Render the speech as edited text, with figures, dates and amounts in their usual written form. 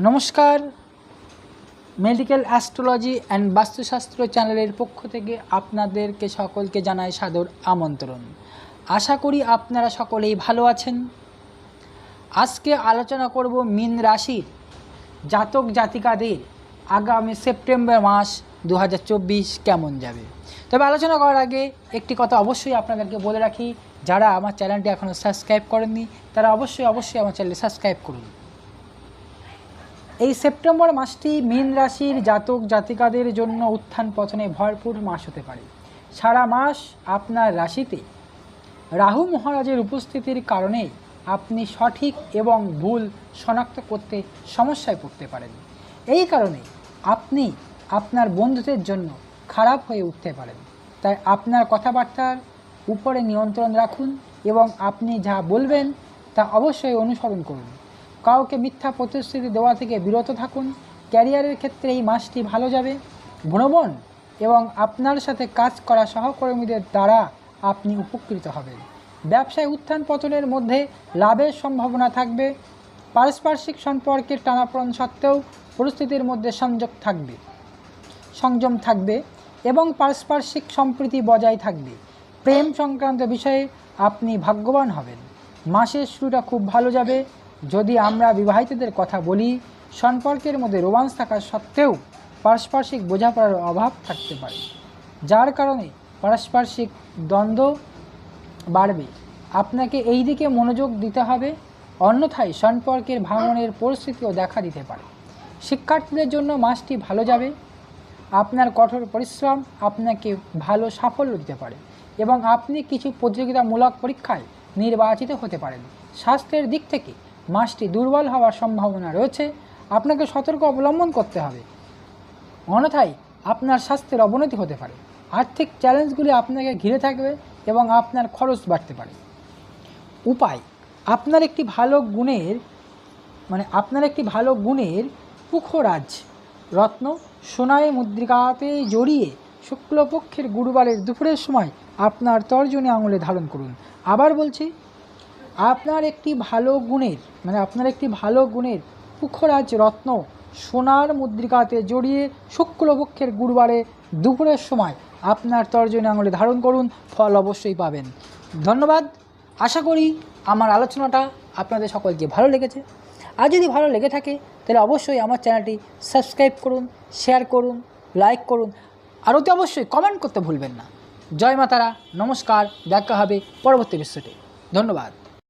নমস্কার, medical astrology and বাস্তুশাস্ত্র চ্যানেলের পক্ষ থেকে আপনাদেরকে সকলকে জানাই সাদর আমন্ত্রণ। আশা করি আপনারা সকলেই ভালো আছেন। আজকে আলোচনা করব মীন রাশির জাতক জাতিকাদের আগামী সেপ্টেম্বর মাস 2024 কেমন যাবে। তবে আলোচনা করার আগে একটি কথা অবশ্যই আপনাদেরকে বলে রাখি, যারা আমার চ্যানেলটি এখনও সাবস্ক্রাইব করেননি তারা অবশ্যই আমার চ্যানেলটি সাবস্ক্রাইব করুন। এই সেপ্টেম্বর মাসটি মীন রাশির জাতক জাতিকাদের জন্য উত্থান পতনে ভরপুর মাস হতে পারে। সারা মাস আপনার রাশিতে রাহু মহারাজের উপস্থিতির কারণে আপনি সঠিক এবং ভুল শনাক্ত করতে সমস্যায় পড়তে পারেন। এই কারণে আপনি আপনার বন্ধুদের জন্য খারাপ হয়ে উঠতে পারেন। তাই আপনার কথাবার্তার উপরে নিয়ন্ত্রণ রাখুন এবং আপনি যা বলবেন তা অবশ্যই অনুসরণ করুন। কাউকে মিথ্যা প্রতিশ্রুতি দেওয়া থেকে বিরত থাকুন। ক্যারিয়ারের ক্ষেত্রে এই মাসটি ভালো যাবে। ভ্রমণ এবং আপনার সাথে কাজ করা সহকর্মীদের দ্বারা আপনি উপকৃত হবেন। ব্যবসায় উত্থান পতনের মধ্যে লাভের সম্ভাবনা থাকবে। পারস্পরিক সম্পর্কের টানাপোড়েন সত্ত্বেও পরিস্থিতির মধ্যে সংযম থাকবে এবং পারস্পরিক সম্প্রীতি বজায় থাকবে। প্রেম সংক্রান্ত বিষয়ে আপনি ভাগ্যবান হবেন। মাসের শুরুটা খুব ভালো যাবে। যদি আমরা বিবাহিতদের কথা বলি, সম্পর্কের মধ্যে রোমান্স থাকা সত্ত্বেও পারস্পরিক বোঝাপড়ার অভাব থাকতে পারে, যার কারণে পারস্পরিক দ্বন্দ্ব বাড়বে। আপনাকে এই দিকে মনোযোগ দিতে হবে, অন্যথায় সম্পর্কের ভাঙনের পরিস্থিতিও দেখা দিতে পারে। শিক্ষার্থীদের জন্য মাসটি ভালো যাবে। আপনার কঠোর পরিশ্রম আপনাকে ভালো সাফল্য দিতে পারে এবং আপনি কিছু প্রতিযোগিতামূলক পরীক্ষায় নির্বাচিত হতে পারেন। স্বাস্থ্যের দিক থেকে মাসটি দুর্বল হওয়ার সম্ভাবনা রয়েছে। আপনাকে সতর্ক অবলম্বন করতে হবে, অন্যথায় আপনার স্বাস্থ্যের অবনতি হতে পারে। আর্থিক চ্যালেঞ্জগুলি আপনাকে ঘিরে থাকবে এবং আপনার খরচ বাড়তে পারে। উপায়: আপনার একটি ভালো গুণের পুখরাজ রত্ন সোনায় মুদ্রিকাতে জড়িয়ে শুক্লপক্ষের গুরুবারের দুপুরের সময় আপনার তর্জনী আঙুলে ধারণ করুন। আবার বলছি, আপনার একটি ভালো গুণের পুখরাজ রত্ন সোনার মুদ্রিকাতে জড়িয়ে শুক্লপক্ষের গুরুবারে দুপুরের সময় আপনার তর্জনী আঙুলে ধারণ করুন, ফল অবশ্যই পাবেন। ধন্যবাদ। আশা করি আমার আলোচনাটা আপনাদের সকলকে ভালো লেগেছে। আর যদি ভালো লেগে থাকে তাহলে অবশ্যই আমার চ্যানেলটি সাবস্ক্রাইব করুন, শেয়ার করুন, লাইক করুন, আর অতি অবশ্যই কমেন্ট করতে ভুলবেন না। জয় মা তারা। নমস্কার। দেখা হবে পরবর্তী ভিডিওতে। ধন্যবাদ।